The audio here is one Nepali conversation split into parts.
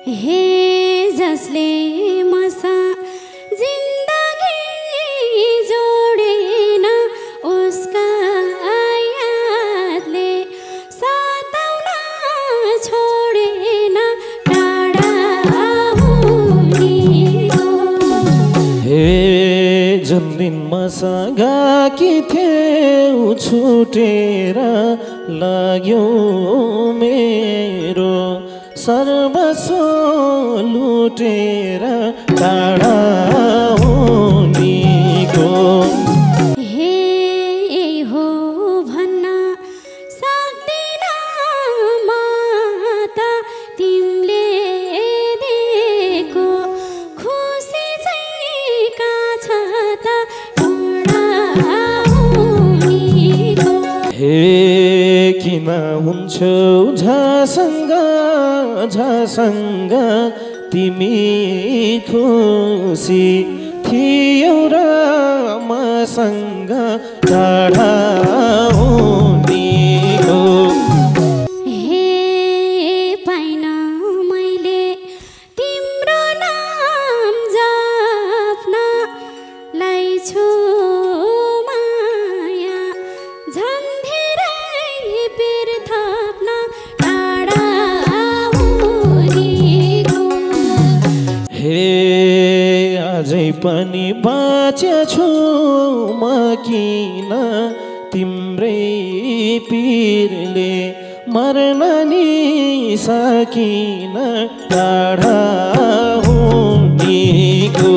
हे जसले मसँग जिन्दगी जोडेन उसका यादले सताउन छोडेन टाढा हुनेको। हे जुन दिन मसँग कि थियौ छुटेर लाग्यो मेरो सर्वस्व लुटेर टाढा हुनेको। हे हो भन्न सक्दिन म त तिमीले दिएको खुसी चाहिँ कहाँ छ त टाढा हुनेको। हे किन हुन्छौ झसँग तिमी खुसी थियौ र मसँग टाढा हुनेको। हे पाइन मैले तिम्रो नाम जप्नलाई छु माया झन् धेरै पिर थप्न टाढा हुनेको। हे अझै पनि बाँचेछु म किन तिम्रै पिरले मर्न नि सकिन टाढा हुनेको।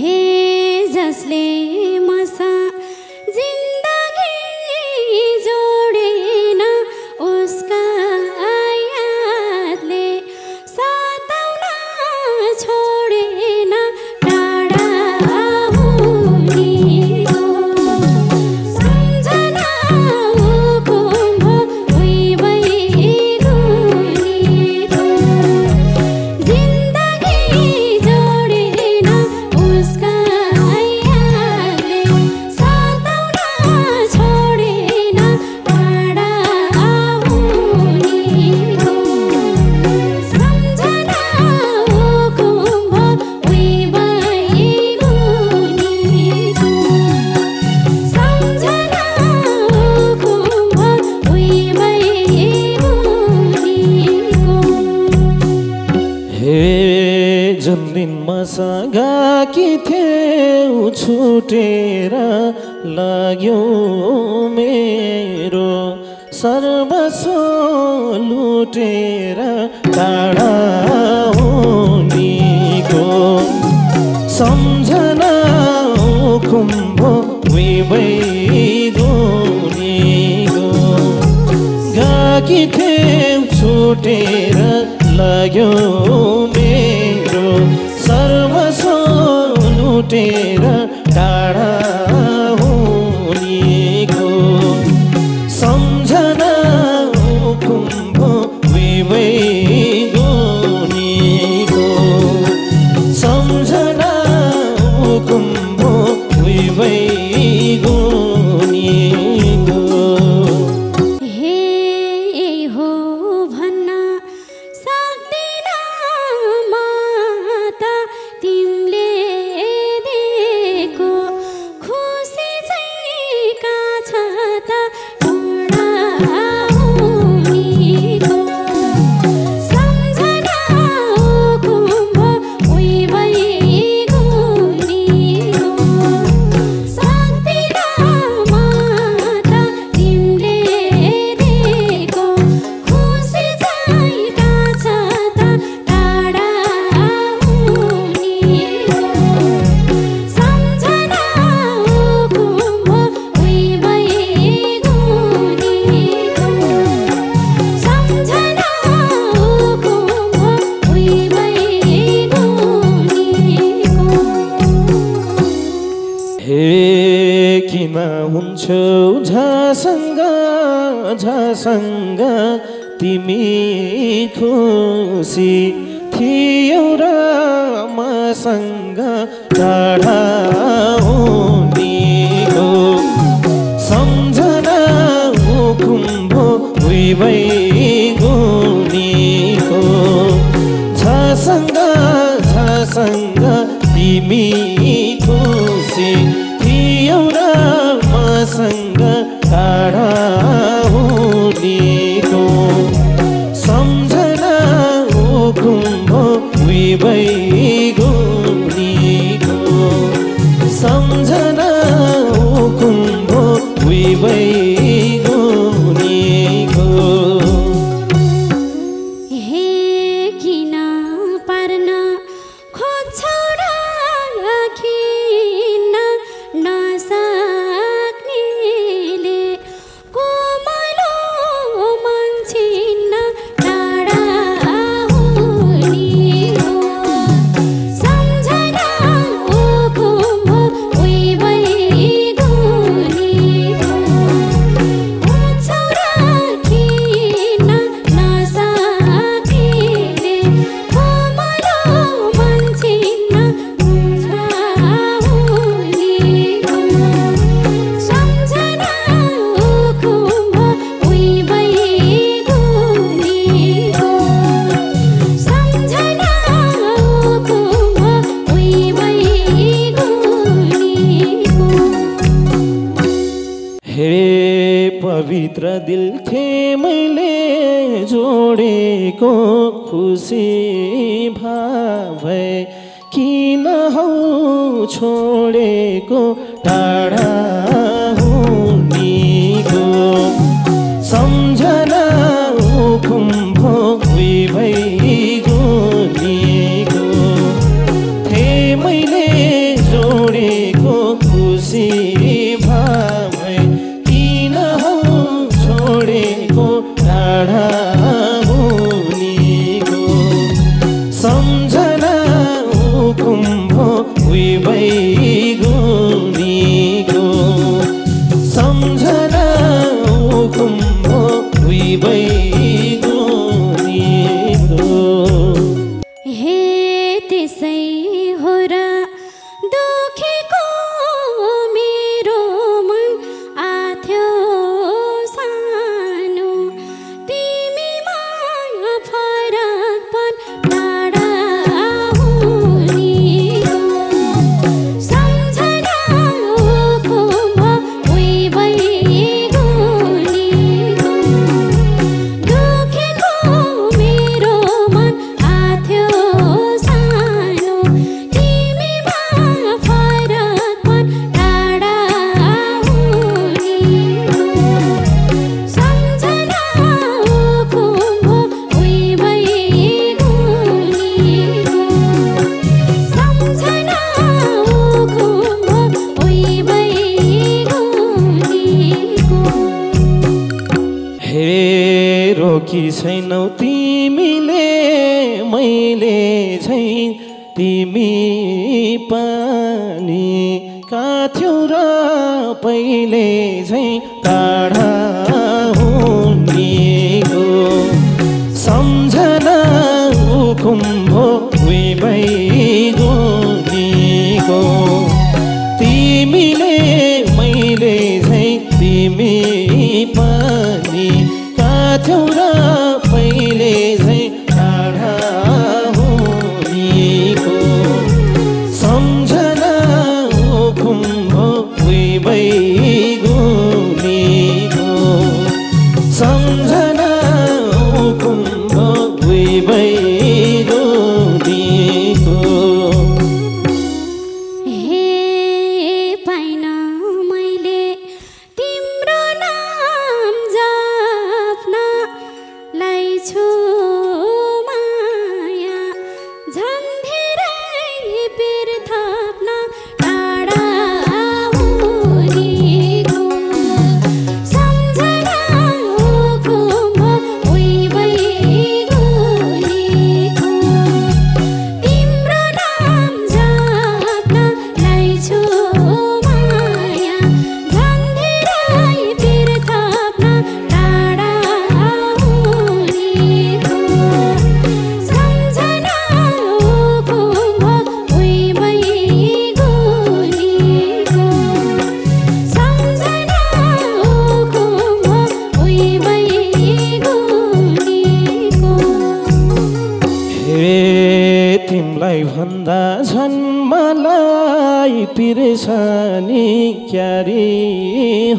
हे जसले मसँग जिन्दगी जोडेन उसका यादले सताउन छोडेन टाढा हुनेको। सम्झना हुकुम भई गुनेको जिन्दगी जोडेन उसका यादले सताउन छोडेन टाढा हुनेको। सम्झना हुकुम भई गुनेको सम्झना हुकुम भई गुनेको। हे जुन दिन मसँग कि थियौ छुटेर लाग्यो मेरो सर्वस्व लुटेर टाढा हुनेको। सम्झना कुम्भ भई गुनेको गाकी थियौ छुटेर लाग्यो मेरो सर्वस्व लुटेर टाढा हुनेको। सम्झना कुम्भ भई गुनेको सम्झना कुम्भ भई गुनेको। हे हो भन्न सक्दिन म त तिमीले छेउ झसँग तिमी खुसी थियौ र मसँग टाढा हुनेको सम्झना उखुम्बो उइबै गुनेको झसँग तिमी खुसी थियौ र मसँग टाढा हुनेको सम्झना उखुम्बो उइबै गुनेको सम्झना उखुम्बो उइबै गुनेको हे किन पार्न खोज्छौ र खिन्न नसक्नेले कोमलो मन छिन्न टाढा हुनेको सम्झना उखुम्बो उइबै गुनेको खोज्छौ र खिन्न नसक्नेले कोमलो मन छिन्न टाढा हुनेको सम्झना उखुम्बो उइबै गुनेको सम्झना उखुम्बो उइबै गुनेको हे पवित्र दिल थिए मैले जोडेको खुसी भावै किन हौ छोडेको टाढा हुनेको सम्झना उखुम्बो उइबै गुनेको थिए मैले जोडेको खुसी भावै किन हौ छोडेको टाढा हुनेको सम्झना उखुम्बो उइबै गुनेको सम्झना उखुम्बो उइबै गुनेको हे त्यसै हो र दुखेको मेरो मन आथ्यो सानो तिमीमा फरक पण टाढा हुनेको सम्झना उखुम्बो उइबै गुनेको दुखेको मेरो मन आथ्यो सानो तिमीमा फरक पण टाढा हुनेको सम्झना उखुम्बो उइबै गुनेको सम्झना उखुम्बो उइबै गुनेको हे रोकी छैनौ तिमीले मैले झैँ तिमी पनि काथ्यौ र पहिले झैँ टाढा हुनेको सम्झना उखुम्बो उइबै गुनेको तिमीले मैले झैँ तिमी पनि काथ्यौ र पहिले झैँ टाढा हुनेको सम्झना उखुम्बो उइबै गुनेको सम्झना उखुम्बो उइबै गुनेको तिमलाई भन्दा झन् मलाई पिर्सनी क्यारी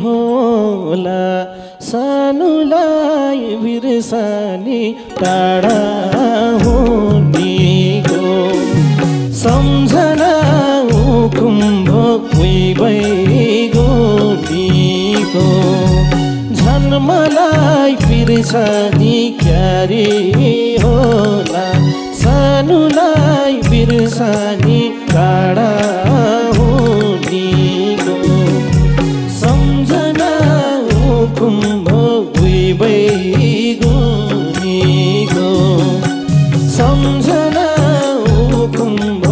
होला सानुलाई बिर्सनी टाढा हुनेको सम्झना कुम्भ गएको झन् मलाई बिर्सनी क्यारी होला सानुलाई बिर्सनी टाढा हुनेको सम्झना कुम्भ गएको सम्झना कुम्भ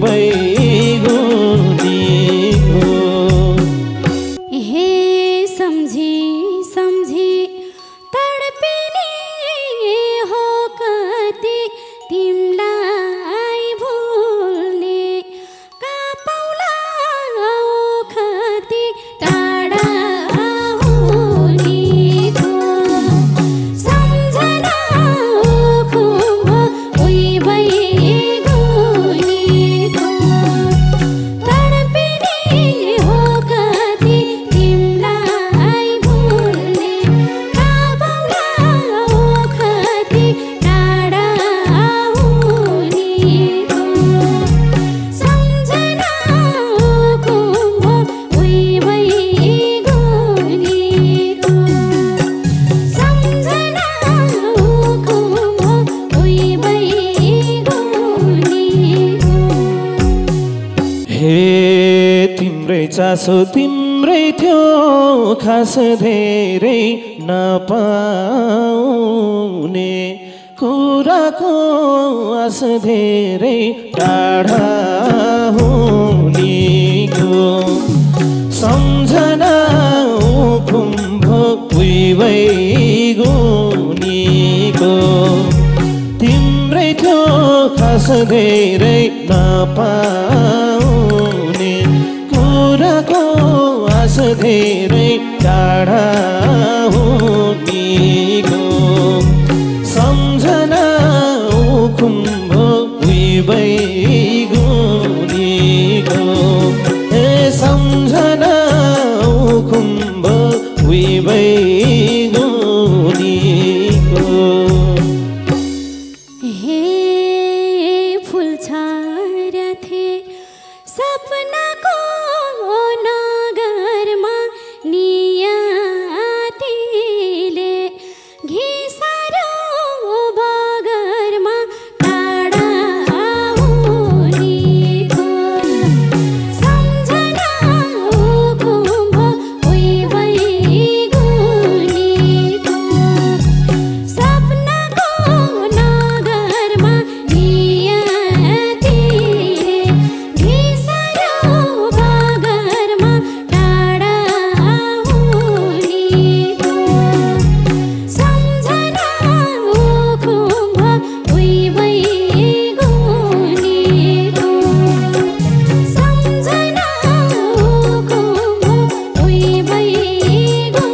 गएको हे सम्झी सम्झी तडपिने हो कति तिमलाई भुल्ने कहाँ पाउला खती टाढा हुनेको सम्झना खुम्भ उही भइगएको तडपिने हो कति तिमलाई भुल्ने कहाँ पाउला खती टाढा हुनेको सम्झना खुम्भ उही भइगएको सम्झना खुम्भ उही भइगएको हे तिम्रै चासो तिम्रै थियो खास धेरै नपाउने कुराको आस धेरै टाढा हुनेको सम्झना कुम्भ भइगएको तिम्रै थियो खास धेरै नपाउने कुराको आस धेरै टाढा हुनेको सम्झना कुम्भ भइगएको ए सम्झना कुम्भ भइगएको हे फुल छाड्थे सपनाको नगरमा नियातीले घिसारो बगरमा टाढा हुनेको सम्झना कुम्भ उही भइगएको सपनाको नगरमा नियातीले घिसारो बगरमा टाढा हुनेको सम्झना कुम्भ उही भइगएको सम्झना कुम्भ उही भइगएको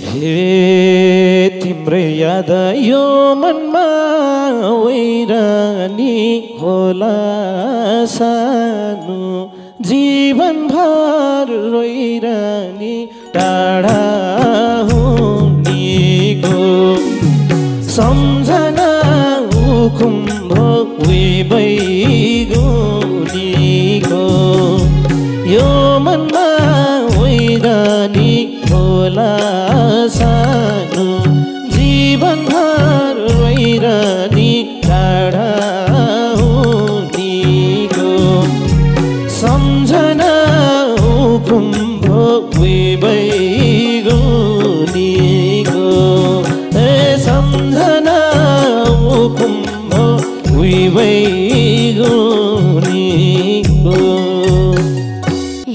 हे तिम्रै याद यो मनमा वैरानी होला सानो जीवनभर रोइरानी टाढा हुनेको सम्झना कुम्भ भइगएको यो मनमा वैरानी होला सानो जीवनभर रोइरानी टाढा हुनेको सम्झना कुम्भ भइगएको ए सम्झना कुम्भ भइगएको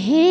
हे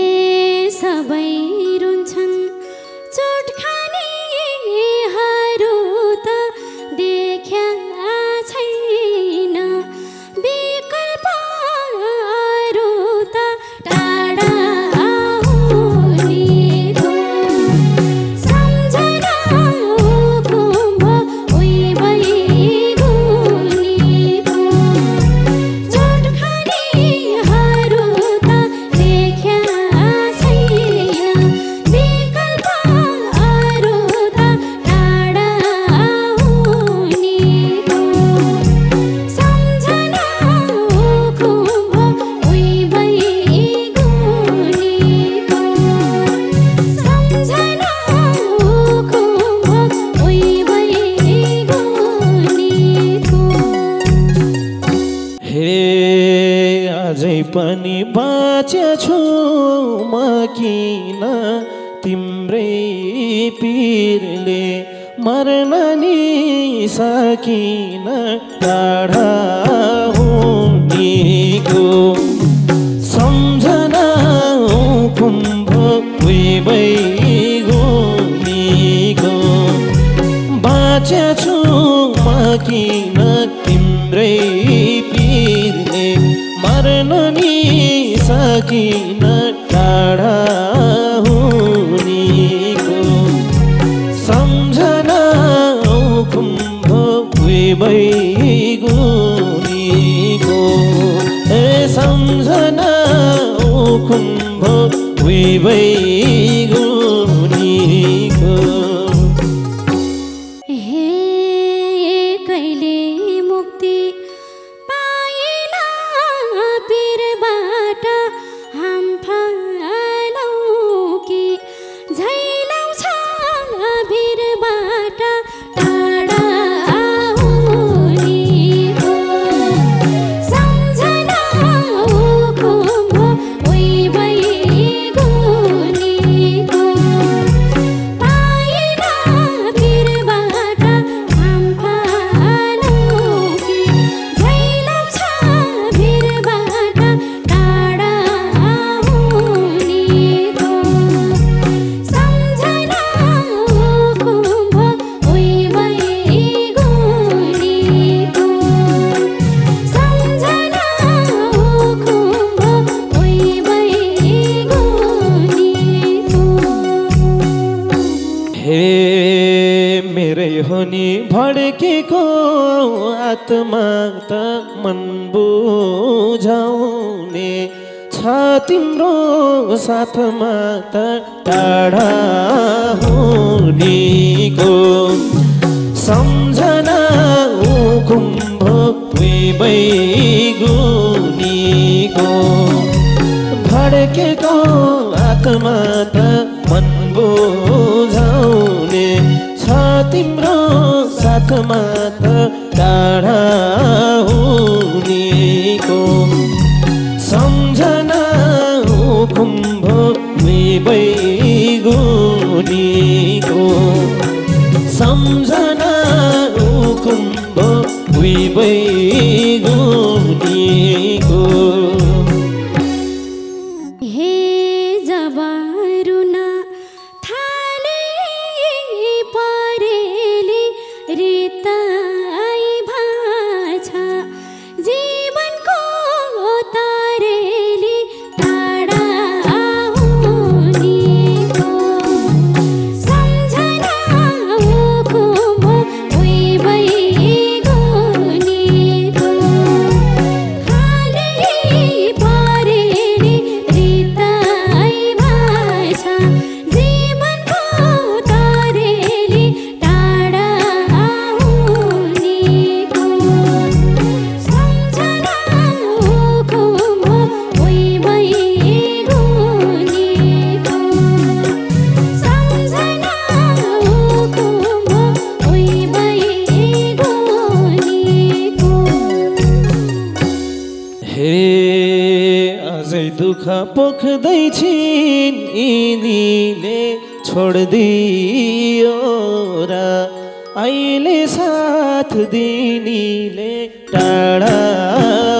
पनि बाँचेछु म किन तिम्रै पिरले मर्न नि सकिन टाढा हुनेको सम्झना कुम्भ भइगएको बाँचेछु म किन तिम्रै पिरले मर्न नि सकिन टाढा हुनेको सम्झना कुम्भ भइगएको ए सम्झना कुम्भ भइगएको हे कहिले मुक्ति पाएला पिरबाट हाम फालौ कि झैलाउँछ भिरबाट टाढा हुनेको सम्झना कुम्भ भइगएको पाएला भिरबाट हाम फालौ कि झैलाउँछ भिरबाट टाढा हुनेको सम्झना कुम्भ भइगएको सम्झना कुम्भ भइगएको हे मेरै हो नि भड्केको आत्मा त मन बुझाउने छ तिम्रो साथमा त टाढा हुनेको सम्झना कुम्भ भइगएको भड्केको आत्मा त मन बुझाउने छ तिम्रो साथमा त टाढा हुनेको सम्झना कुम्भ भइगएको सम्झना कुम्भ भइगएको हे जब रुन थाले परेली रिताई भाषा जीवनको तारेली टाढा हुनेको सम्झना कुम्भ भइगएको हालै परेली रिताई भाषा जीवनको तारेली टाढा हुनेको सम्झना कुम्भ भइगएको सम्झना कुम्भ भइगएको हे अझै दुःख पोख्दैछिन् यिनीले छोडिदियो र अहिले साथ दिनीले टाढा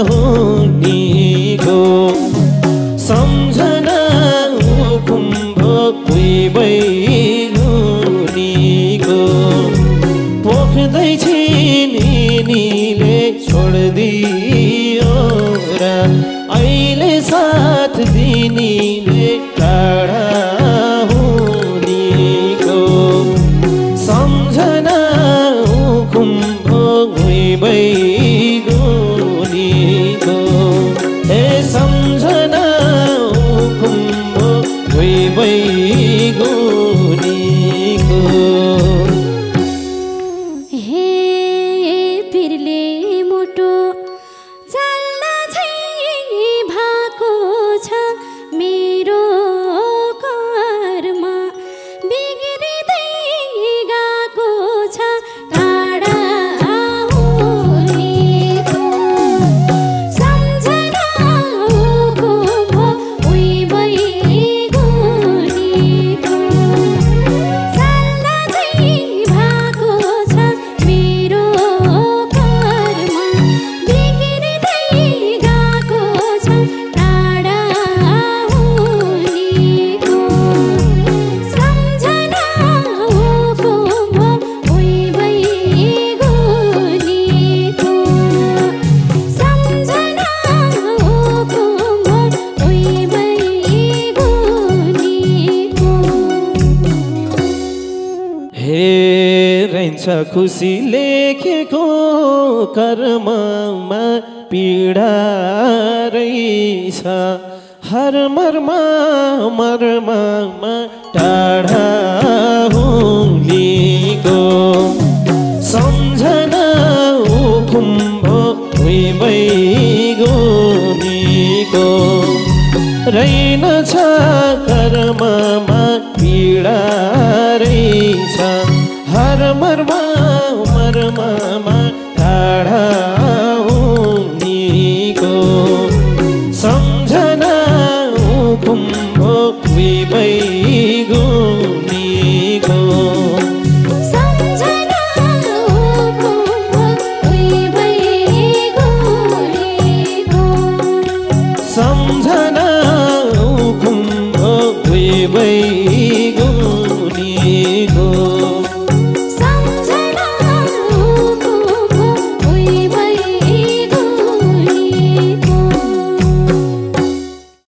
हुनेको सम्झना कुम्भ भइगएको पोख्दैछिन् यिनीले छोडिदियो र अहिले साथ दिनीले टाढा हुनेको सम्झना कुम्भ भइगएको हे सम्झना कुम्भ भइगएको हे पिरले मुटो चल्न झै भएको छ मेरो कर्म बिग्रिँदै गएको छ टाढा हुनेको सम्झना खुसी लेखेको कर्ममा पीडा रहेछ हर मर्मा मर्मामा टाढा हुलीको सम्झना उखुम्ब भइगोनीको रहेनछ कर्ममा पीडा रहेछ हर मर्मा मर्मामा टाढा